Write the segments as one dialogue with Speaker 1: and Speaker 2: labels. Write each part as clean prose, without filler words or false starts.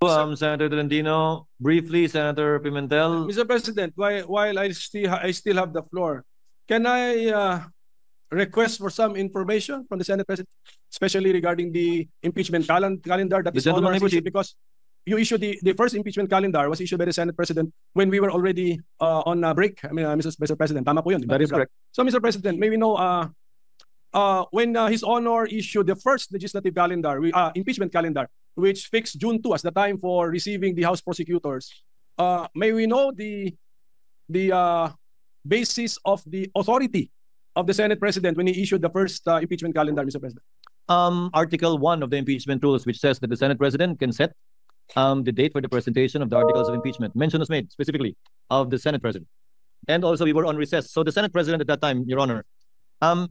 Speaker 1: Senator Tolentino. Briefly, Senator Pimentel.
Speaker 2: Mr. President, while I still have the floor, can I request for some information from the Senate President, especially regarding the impeachment calendar that
Speaker 1: The
Speaker 2: is
Speaker 1: gentleman
Speaker 2: honors
Speaker 1: may
Speaker 2: issued,
Speaker 1: proceed.
Speaker 2: because you issued the first impeachment calendar was issued by the Senate President when we were already on break. I mean, Mr. President, tama po yun, di ba?
Speaker 1: That is correct.
Speaker 2: So, Mr. President, may we know when His Honor issued the first legislative calendar, impeachment calendar, which fixed June 2 as the time for receiving the House prosecutors, may we know the basis of the authority of the Senate President when he issued the first impeachment calendar, Mr. President?
Speaker 1: Article 1 of the impeachment rules, which says that the Senate President can set the date for the presentation of the articles of impeachment. Mention was made specifically of the Senate President. And also we were on recess. So the Senate President at that time, Your Honor,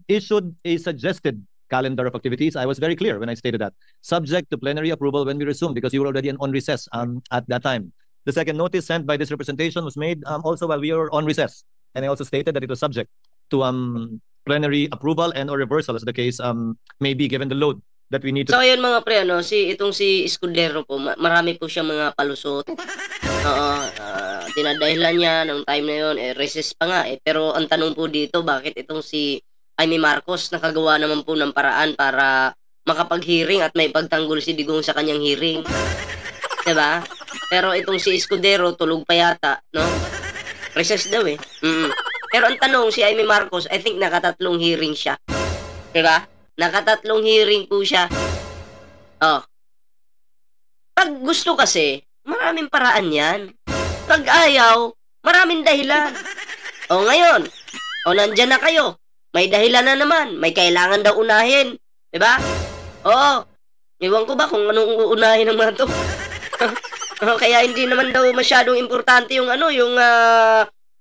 Speaker 1: issued a suggested calendar of activities. I was very clear when I stated that, subject to plenary approval when we resume, because you were already on recess at that time. The second notice sent by this representation was made also while we were on recess. And I also stated that it was subject to plenary approval and or reversal as the case may be, given the load that we need to...
Speaker 3: So ayun mga pre, ano, itong si Escudero po, marami po siyang mga palusot. Dinadahilan niya ng time na yun, recess pa nga pero ang tanong po dito, bakit itong si Amy Marcos nakagawa naman po ng paraan para makapag-hearing at may pagtanggol si Digong sa kanyang hearing? Diba? Pero itong si Escudero, tulog pa yata, no? Recess daw Pero ang tanong, si Amy Marcos, I think nakatatlong hearing siya. Diba? Nakatatlong hearing po siya. Pag gusto kasi, maraming paraan yan. Pag ayaw, maraming dahilan. Ngayon, nandyan na kayo. May dahilan na naman. May kailangan daw unahin. Diba? Iwan ko ba kung anong uunahin ng mga to? Kaya hindi naman daw masyadong importante yung yung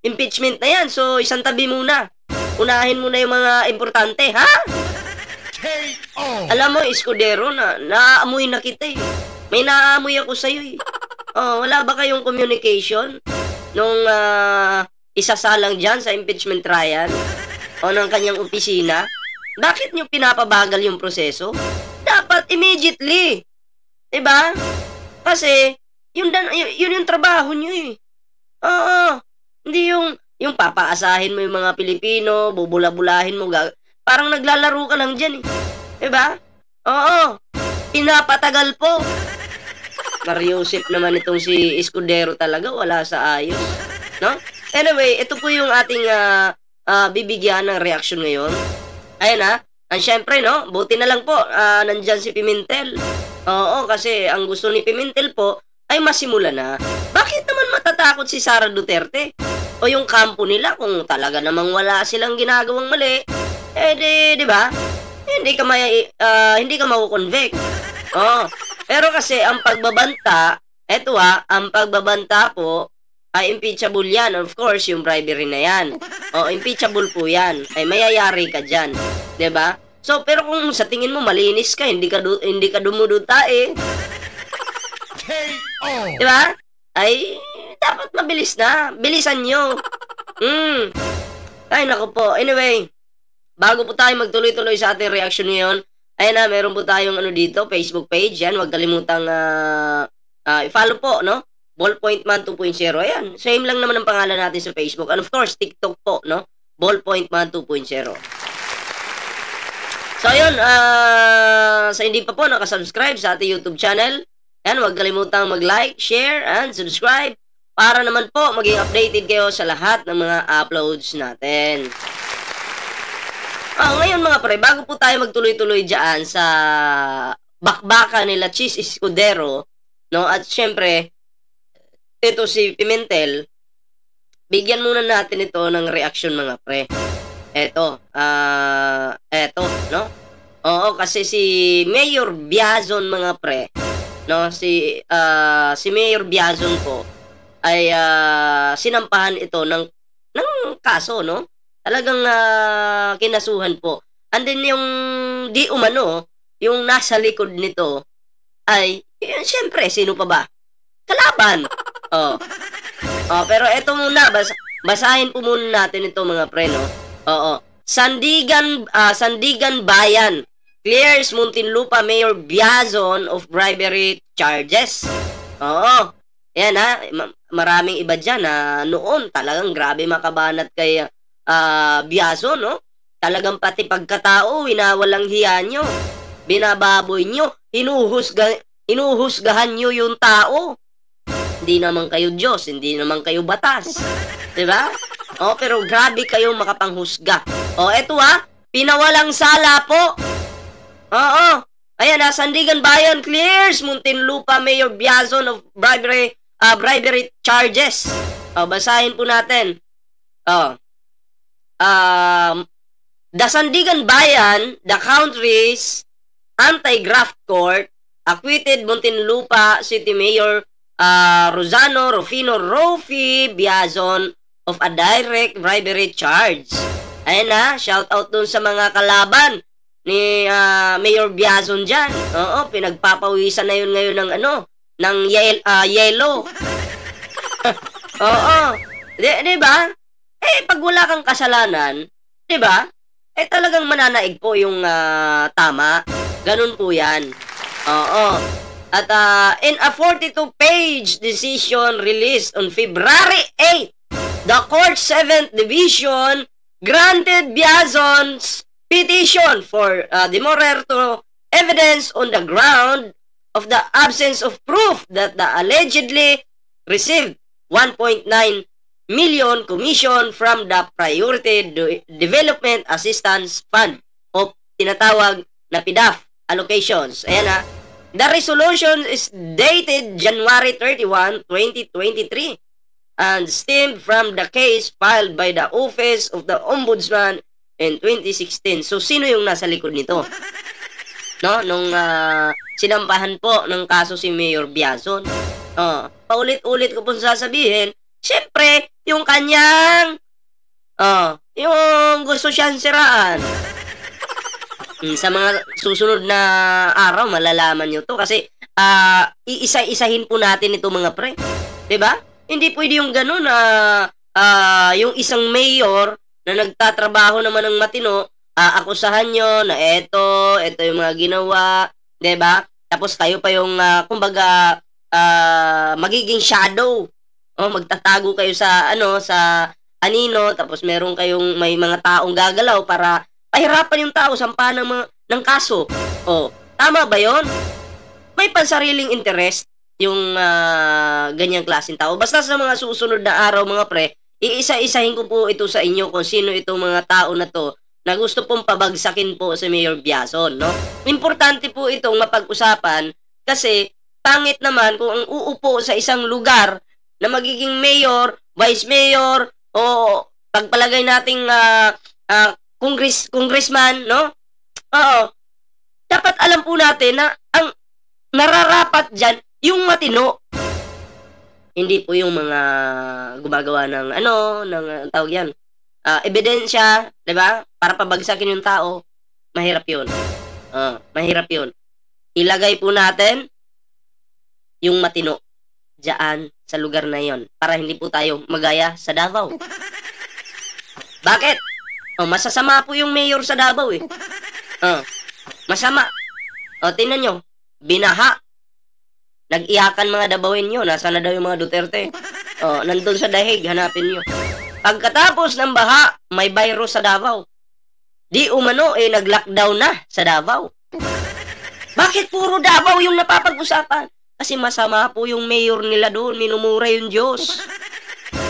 Speaker 3: impeachment na yan. So, isang tabi muna. Unahin muna yung mga importante, ha? Alam mo, Escudero, naaamoy na kita May naaamoy ako sa'yo wala ba kayong communication nung isasalang dyan sa impeachment trial o ng kanyang opisina? Bakit nyo pinapabagal yung proseso? Dapat immediately. Diba? Kasi, yun yung trabaho nyo Hindi yung papaasahin mo yung mga Pilipino, bubula-bulahin mo, parang naglalaro ka lang dyan Diba? Pinapatagal po. Mariusip naman itong si Escudero talaga, wala sa ayos. No? Anyway, ito po yung ating bibigyan ng reaction ngayon. Ayan and syempre, no, buti na lang po, nandyan si Pimentel. Kasi ang gusto ni Pimentel po ay masimula na. Bakit naman matatakot si Sara Duterte? O yung kampo nila kung talaga namang wala silang ginagawang mali, di ba? Hindi ka mako-convict. Pero kasi ang pagbabanta, ang pagbabanta po ay impeachable yan. Of course, yung bribery na yan. Impeachable po yan. Ay mayayari ka dyan. 'Di ba? So, pero kung sa tingin mo malinis ka, hindi ka dumuduta Di ba? Ay, dapat mabilis na. Bilisan nyo. Ay, naku po. Anyway, bago po tayo magtuloy-tuloy sa ating reaction ngayon, ayan meron po tayong dito, Facebook page. Yan, huwag kalimutang i-follow po, no? Ballpoint Man 2.0. Ayan, same lang naman ang pangalan natin sa Facebook. And of course, TikTok po, no? Ballpoint Man 2.0. So, ayun, sa hindi pa po nakasubscribe sa ating YouTube channel, ayan, huwag kalimutang mag-like, share, and subscribe para naman po maging updated kayo sa lahat ng mga uploads natin. Ngayon mga pre, bago po tayo magtuloy-tuloy dyan sa bakbaka nila Chis Escudero, no? At syempre, ito si Pimentel, bigyan muna natin ito ng reaction mga pre. Eto, no? Oo, kasi si Mayor Biazon mga pre, no? Si Mayor Biazon po ay sinampahan ito ng kaso, no? Talagang kinasuhan po. And then yung di umano, yung nasa likod nito ay, siyempre, sino pa ba? Kalaban. Pero eto muna, basahin po muna natin ito mga pre, no? Sandigan Bayan clears Muntinlupa Mayor Biazon of bribery charges. Oo. Ayan ha, maraming iba dyan na noon talagang grabe makabanat kay Biaso, no? Talagang pati pagkatao, winawalang hiya nyo. Binababoy nyo. Hinuhusgahan nyo yung tao. Hindi naman kayo Diyos, hindi naman kayo batas. Diba? O, pero grabe kayong makapanghusga. O, eto ha, pinawalang sala po. Oo. Ayan ha, Sandigan Bayan clears Muntinlupa Mayor Biazon of bribery charges. O, basahin po natin. O. The Sandigan Bayan, the country's anti-graft court, acquitted Muntinlupa City Mayor Rosano Rufino Rofi Biazon of a direct bribery charge. Ayan na, shout out dun sa mga kalaban ni Mayor Biazon dyan. Oo, pinagpapawisan na yun ngayon ng ng yellow. Oo. Di ba? Eh, pag wala kang kasalanan, di ba? Eh, talagang mananaig po yung tama. Ganun po yan. Oo. At in a 42-page decision released on February 8, the Court 7th Division granted Biazon's petition for demurrer to evidence on the ground of the absence of proof that the allegedly received 1.9 million commission from the Priority Development Assistance Fund o tinatawag na PDAF allocations. Ayan ha. The resolution is dated January 31, 2023 and stemmed from the case filed by the Office of the Ombudsman in 2016. So, sino yung nasa likod nito? No? Nung sinampahan po ng kaso si Mayor Biazon. Paulit-ulit ko pong sasabihin, siyempre, yung kanyang yung gusto siyang siraan. Sa mga susunod na araw, malalaman nyo to kasi iisa-isahin po natin ito mga pre. 'Di ba? Hindi pwede yung gano'n na yung isang mayor na nagtatrabaho naman ng matino, akusahan nyo na eto yung mga ginawa, 'di ba? Tapos kayo pa yung kumbaga magiging shadow. Magtatago kayo sa sa anino, tapos meron kayong may mga taong gagalaw para pahirapan yung tao sampahan ng kaso. Tama ba 'yon? May pansariling interest yung ganyang klaseng tao. Basta sa mga susunod na araw mga pre, iisa-isahin ko po ito sa inyo kung sino itong mga tao na to na gusto pong pabagsakin po si Mayor Biazon, no? Importante po itong mapag-usapan kasi pangit naman kung ang uupo sa isang lugar na magiging mayor, vice mayor, o pagpalagay nating congressman, no? Oo. Dapat alam po natin na ang nararapat dyan, yung matino. Hindi po yung mga gumagawa ng ng tawag yan, ebidensya, 'di ba? Para pabagsakin yung tao. Mahirap 'yun. Mahirap 'yun. Ilagay po natin yung matino diyan sa lugar na 'yon para hindi po tayo magaya sa Davao. Bakit? Masasama po yung mayor sa Davao eh. Masama. Tingnan nyo, binaha. Nag-iyakan mga Dabawin nyo. Nasaan na daw yung mga Duterte? Nandun sa dahig, hanapin nyo. Pagkatapos ng baha, may virus sa Davao. Di umano, nag-lockdown na sa Davao. Bakit puro Davao yung napapag-usapan? Kasi masama po yung mayor nila doon. Minumura yung Diyos.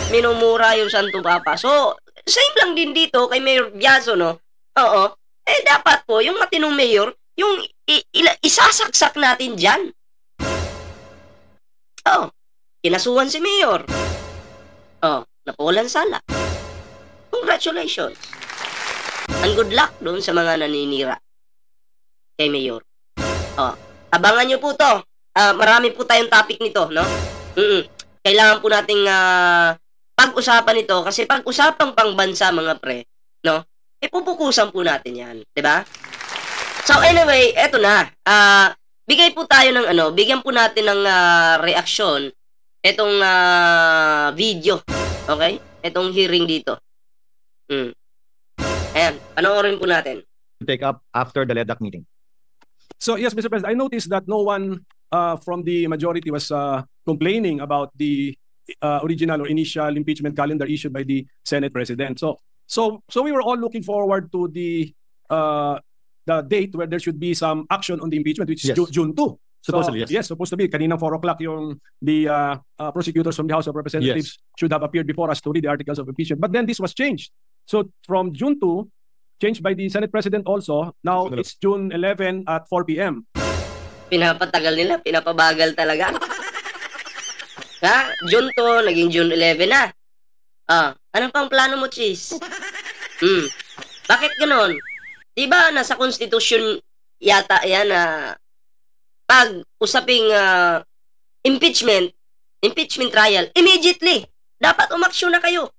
Speaker 3: Minumura yung Santo Papa. So, same lang din dito kay Mayor Biazon, no? Dapat po, yung matinong mayor, yung isasaksak natin dyan. Kinasuhan si mayor. Napulan sala. Congratulations. And good luck doon sa mga naninira kay mayor. Abangan nyo po to. Marami po tayong topic nito, no? Kailangan po nating pag-usapan ito kasi pag-usapang pangbansa mga pre, no? Pupukusan po natin 'yan, 'di ba? So anyway, eto na. Bigay po tayo ng bigyan po natin ng reaksyon etong video. Okay? Etong hearing dito. Ayan, panoorin po natin.
Speaker 1: Take up after the LEDAC meeting.
Speaker 2: So yes, Mr. President, I noticed that no one from the majority was complaining about the original or initial impeachment calendar issued by the Senate President. So we were all looking forward to the date where there should be some action on the impeachment, which is
Speaker 1: Yes.
Speaker 2: June 2.
Speaker 1: Supposedly, yes.
Speaker 2: Yes, supposed to be. Kaninang 4 o'clock the prosecutors from the House of Representatives should have appeared before us to read the articles of impeachment. But then this was changed. So from June 2, changed by the Senate President also, now
Speaker 1: June 11.
Speaker 2: it's June 11 at 4 p.m.
Speaker 3: Pinapatagal nila, pinapabagal talaga. Ha? June 2, naging June 11 na. Anong pang plano mo, Cheese? Bakit ganon? Diba nasa Constitution yata yan na pag usaping impeachment trial, immediately, dapat umaksyon na kayo.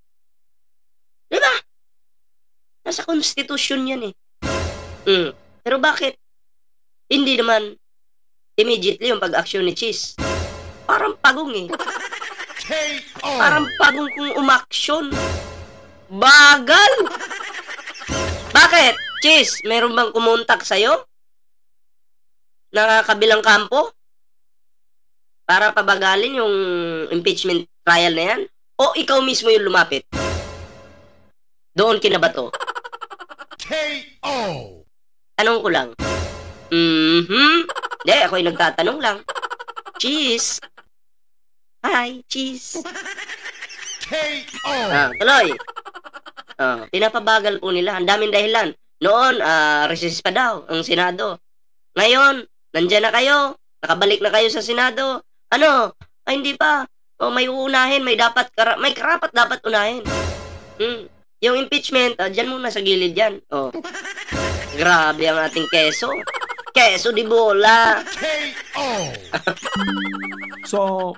Speaker 3: Diba? Nasa Constitution yan eh. Pero bakit? Hindi naman immediately yung pag-aksyon ni Cheese. Parang pagong eh. Parang pagong kung umaksyon. Bagal! Bakit? Cheese, meron bang kumontak sa'yo? Na kabilang kampo? Para pabagalin yung impeachment trial na yan? O ikaw mismo yung lumapit? Doon kinabato?
Speaker 4: KO!
Speaker 3: Tanong ko lang. Hindi, ako yung nagtatanong lang. Cheese. Hi, Cheese.
Speaker 4: KO!
Speaker 3: Tuloy. Pinapabagal po nila. Ang daming dahilan. Noon, recess pa daw ang Senado. Ngayon, nandyan na kayo. Nakabalik na kayo sa Senado. Ano? Ay, hindi pa. May uunahin. May karapat dapat unahin. Yung impeachment, dyan muna sa gilid yan. Grabe ang ating keso. Keso di bola.
Speaker 4: KO!
Speaker 2: So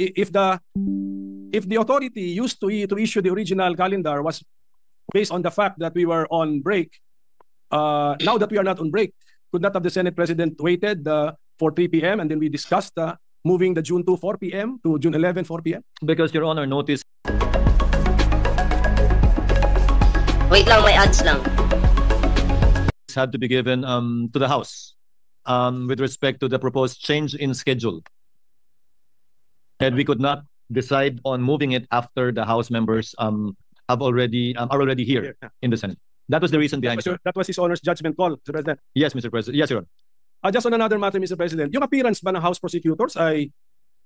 Speaker 2: if the authority used to issue the original calendar was based on the fact that we were on break, now that we are not on break, could not have the Senate President waited for 3 p.m. and then we discussed moving the June 2 4 p.m. to June 11 4 p.m.?
Speaker 1: Because, Your Honor, notice
Speaker 3: Wait lang, may ads lang.
Speaker 1: had to be given to the House with respect to the proposed change in schedule. And we could not decide on moving it after the House members are already here in the Senate. That was the reason behind it.
Speaker 2: That was His Honor's judgment call, Mr. President.
Speaker 1: Yes, Mr. President. Yes, Your Honor.
Speaker 2: Just on another matter, Mr. President, yung appearance ba ng House prosecutors ay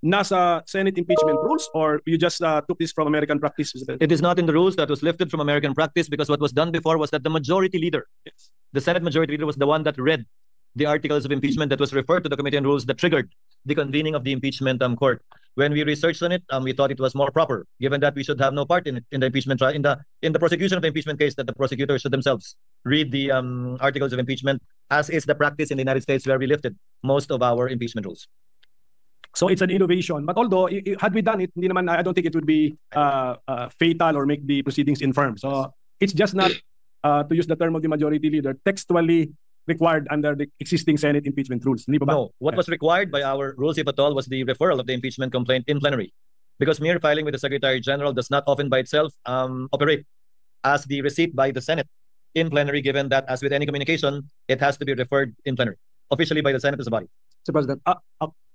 Speaker 2: nasa Senate impeachment rules or you just took this from American practice, Mr. President?
Speaker 1: It is not in the rules. That was lifted from American practice because what was done before was that the majority leader,
Speaker 2: Yes.
Speaker 1: the Senate majority leader, was the one that read the articles of impeachment that was referred to the Committee on Rules that triggered the convening of the impeachment court. When we researched on it, we thought it was more proper, given that we should have no part in it, in the impeachment trial, in the prosecution of the impeachment case, that the prosecutors should themselves read the articles of impeachment, as is the practice in the United States, where we lifted most of our impeachment rules.
Speaker 2: So it's an innovation. But although, had we done it, hindi naman, I don't think it would be fatal or make the proceedings infirm. So it's just not, to use the term of the majority leader, textually required under the existing Senate impeachment rules. Hindi pa ba?
Speaker 1: No, what was required by our rules, if at all, was the referral of the impeachment complaint in plenary. Because mere filing with the Secretary General does not often by itself operate as the receipt by the Senate in plenary, given that, as with any communication, it has to be referred in plenary, officially by the Senate as a body.
Speaker 5: Mr. President,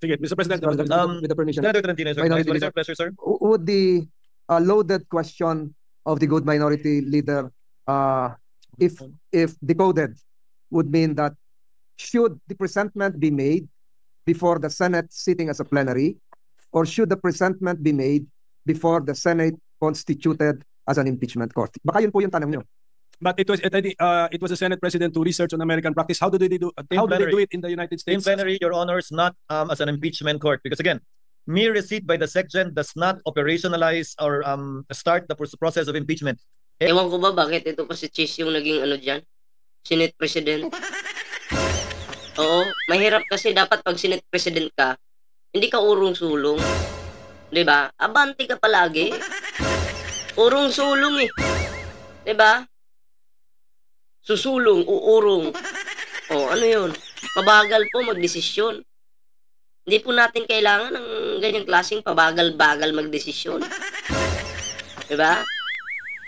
Speaker 2: Sige, Mr. President.
Speaker 5: Mr. President, with the permission,
Speaker 1: Senator Tolentino, sir.
Speaker 5: Minority
Speaker 1: What is your
Speaker 5: Leader.
Speaker 1: pleasure, sir?
Speaker 5: would the loaded question of the good minority leader, if decoded, would mean that should the presentment be made before the Senate sitting as a plenary, or should the presentment be made before the Senate constituted as an impeachment court? Baka yun po yung tanong nyo.
Speaker 2: But it was the Senate President to research on American practice. How do they do it in the United States?
Speaker 1: In plenary, Your Honors, not as an impeachment court. Because again, mere receipt by the SecGen does not operationalize or start the process of impeachment.
Speaker 3: Ewan ko ba bakit ito pa si Cheese yung naging dyan? Senate President. Oo, mahirap kasi dapat pag Senate President ka, hindi ka urong-sulong. 'Di ba? Abante ka palagi. Urong-sulong eh. 'Di ba? Susulong, uurong. Ano 'yun? Mabagal po magdesisyon. Hindi po natin kailangan ng ganyang klaseng pabagal-bagal magdesisyon. 'Di ba?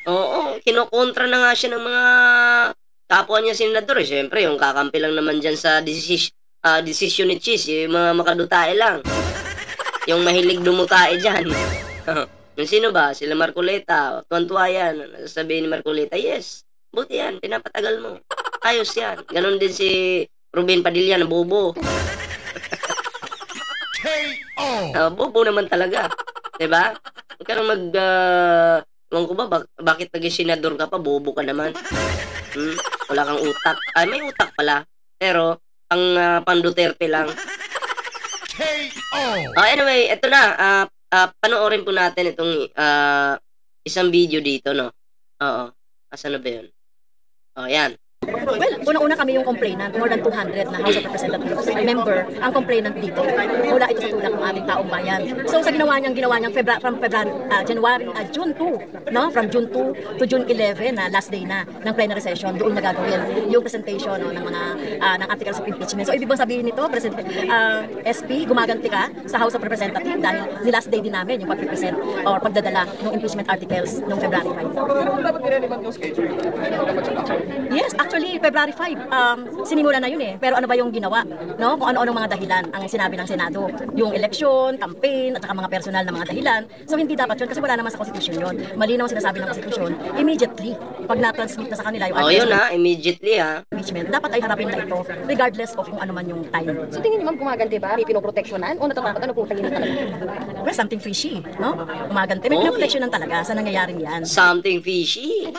Speaker 3: Oo, kinokontra na nga siya ng mga kapwa niya senador. Siyempre, yung kakampi lang naman dyan sa desisyon ni Cheese, yung mga makadutae lang. Yung mahilig dumutae dyan. Yung sino ba? Sila Marcoleta. Tuwan-tuwa yan. Sabihin ni Marcoleta, yes. Buti yan. Pinapatagal mo. Ayos yan. Ganon din si Ruben Padilla na bobo.
Speaker 4: KO.
Speaker 3: Bobo naman talaga. Diba? Huwag ka nang ewan ko ba, bakit naging senador ka pa? Bobo ka naman. Wala kang utak. Ay, may utak pala. Pero, pang Duterte lang.
Speaker 4: KO.
Speaker 3: Anyway, eto na. Panoorin po natin itong isang video dito, no? Oo. Asan na ba yun? Yan.
Speaker 6: Well, unang-una kami yung complainant, more than 200 na House of Representatives member ang complainant dito. Mula ito sa tulak ng aming taong bayan. So sa ginawa niyang June 2, no? From June 2 to June 11 na last day na ng plenary session, doon nagagawin yung presentation, no, ng mga ng articles of impeachment. So ibig bang sabihin nito, SP, gumaganti ka sa House of Representatives dahil ni last day din namin yung pag-present or pagdadala ng impeachment articles noong February 5. Yes, actually, February 5, sinimula na yun eh. Pero ano ba yung ginawa? No? Kung ano-anong mga dahilan ang sinabi ng Senado. Yung election, campaign, at saka mga personal na mga dahilan. So hindi dapat yun kasi wala naman sa Constitution yun. Malinaw ang sinasabi ng Constitution, immediately, pag na-transmit na sa kanila yung
Speaker 3: Yun immediately
Speaker 6: impeachment, dapat ay harapin na ito regardless of kung ano man yung time.
Speaker 7: So tingin niyo ma'am gumaganti ba? May pinoproteksyonan? O natatakot ano kung tingin talaga?
Speaker 6: Well, something fishy, no? Gumaganti. May pinoproteksyonan talaga sa nangyayaring yan.
Speaker 3: Something fishy.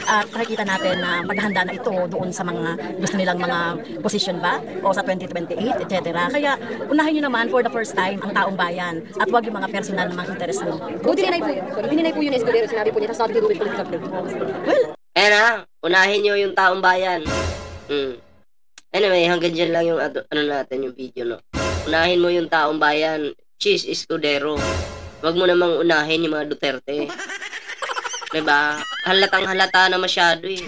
Speaker 6: At nakikita natin na maghahanda na ito doon sa mga gusto nilang mga position ba o sa 2028, etc. Kaya unahin nyo naman for the first time ang taong bayan at huwag yung mga personal na mga interest nyo.
Speaker 7: Dininay po yun Escudero, sinabi po niya, tas not to do with political play.
Speaker 6: Well,
Speaker 3: Unahin nyo yung taong bayan. Anyway, hanggang dyan lang yung natin yung video, no? Unahin mo yung taong bayan, Cheese Escudero. Huwag mo namang unahin yung mga Duterte. Diba? Halatang halata na masyado eh.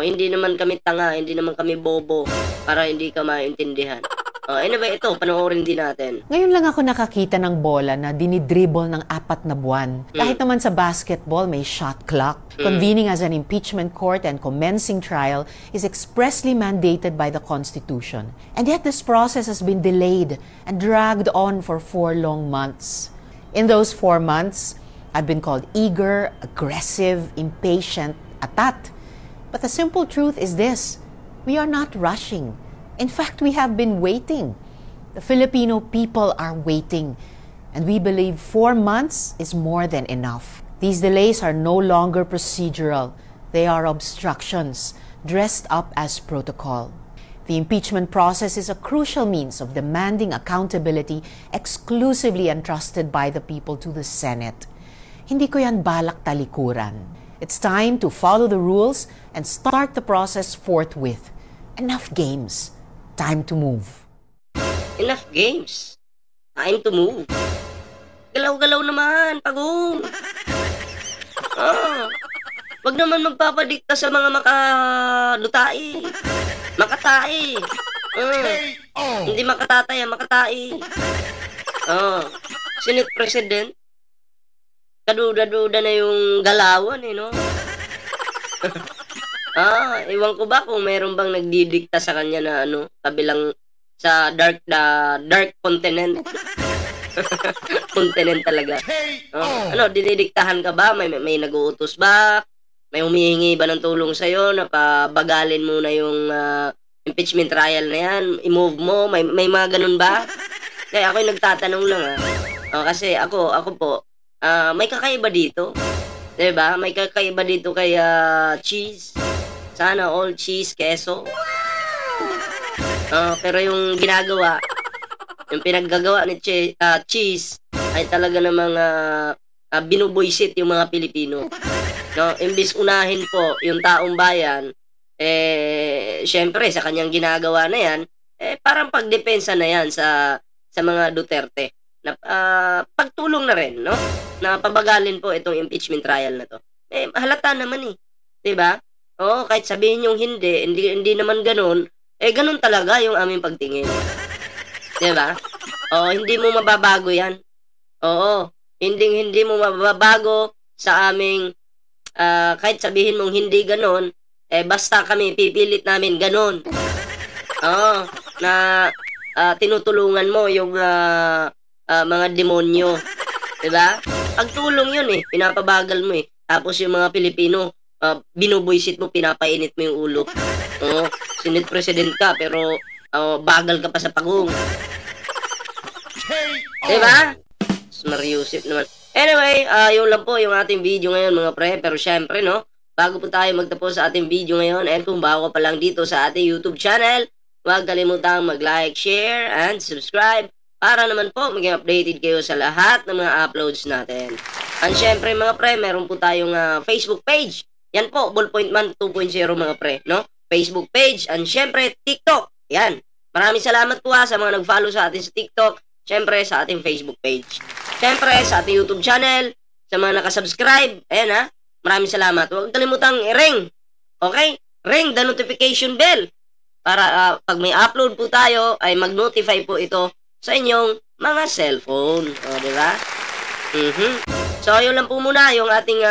Speaker 3: Hindi naman kami tanga, hindi naman kami bobo para hindi ka maintindihan. Anyway, ito, panoorin din natin.
Speaker 8: Ngayon lang ako nakakita ng bola na dinidribble ng 4 na buwan. Kahit naman sa basketball, may shot clock. Convening as an impeachment court and commencing trial is expressly mandated by the Constitution. And yet this process has been delayed and dragged on for 4 long months. In those 4 months, I've been called eager, aggressive, impatient, atat. But the simple truth is this: we are not rushing. In fact, we have been waiting. The Filipino people are waiting. And we believe 4 months is more than enough. These delays are no longer procedural. They are obstructions, dressed up as protocol. The impeachment process is a crucial means of demanding accountability exclusively entrusted by the people to the Senate. Hindi ko yan balak talikuran. It's time to follow the rules and start the process forthwith. Enough games. Time to move.
Speaker 3: Enough games. Time to move. Galaw-galaw naman, pagong. Wag naman magpapadikta sa mga makadutae. Makatae. Hindi makatatay, makatai. Senate President. Kaduda-duda na yung galawan no? Iwan ko ba kung meron bang nagdidikta sa kanya na kabilang sa dark continent. Continent talaga. Dinidiktahan ka ba? May nag-uutos ba? May humihingi ba ng tulong sa'yo na pabagalin mo na yung impeachment trial na yan? I-move mo? May mga ganun ba? Kaya ako'y nagtatanong lang kasi ako po, may kakaiba dito. Diba? May kakaiba dito kay cheese. Sana all cheese, keso. Pero yung ginagawa, yung pinaggagawa ni cheese ay talaga namang binubuisit yung mga Pilipino. No? Imbis unahin po yung taong bayan, syempre sa kanyang ginagawa na yan, parang pagdepensa na yan sa mga Duterte. Na pagtulong na rin, no? Na pabagalin po itong impeachment trial na to. Halata naman 'di ba? Kahit sabihin yung hindi naman ganoon, ganoon talaga yung aming pagtingin. 'Di ba? Hindi mo mababago 'yan. Hindi mo mababago sa aming kahit sabihin mong hindi ganoon, basta kami pipilit namin ganoon. Na tinutulungan mo yung mga demonyo. Diba? Pagtulong yun eh, pinapabagal mo eh. Tapos yung mga Pilipino, binubuisit mo, pinapainit mo yung ulo. Senate President ka, pero bagal ka pa sa pagong. Diba? Mariusip naman. Anyway, yun lang po yung ating video ngayon mga pre. Pero syempre, no, bago po tayo magtapos sa ating video ngayon, and kung bago pa lang dito sa ating YouTube channel, huwag kalimutang mag-like, share, and subscribe para naman po maging updated kayo sa lahat ng mga uploads natin. And syempre mga pre, meron po tayong Facebook page. Yan po, Ballpoint Man 2.0 mga pre, no? Facebook page, and syempre TikTok. Yan. Maraming salamat po sa mga nag-follow sa atin sa TikTok, syempre sa ating Facebook page. Syempre sa ating YouTube channel, sa mga nakasubscribe, ayan maraming salamat. Huwag kalimutang i-ring. Okay? Ring the notification bell para pag may upload po tayo ay mag-notify po ito sa inyong mga cellphone. O, diba? So, yun lang po muna yung ating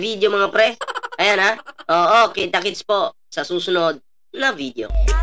Speaker 3: video mga pre. Ayan Oo, kita-kits po sa susunod na video.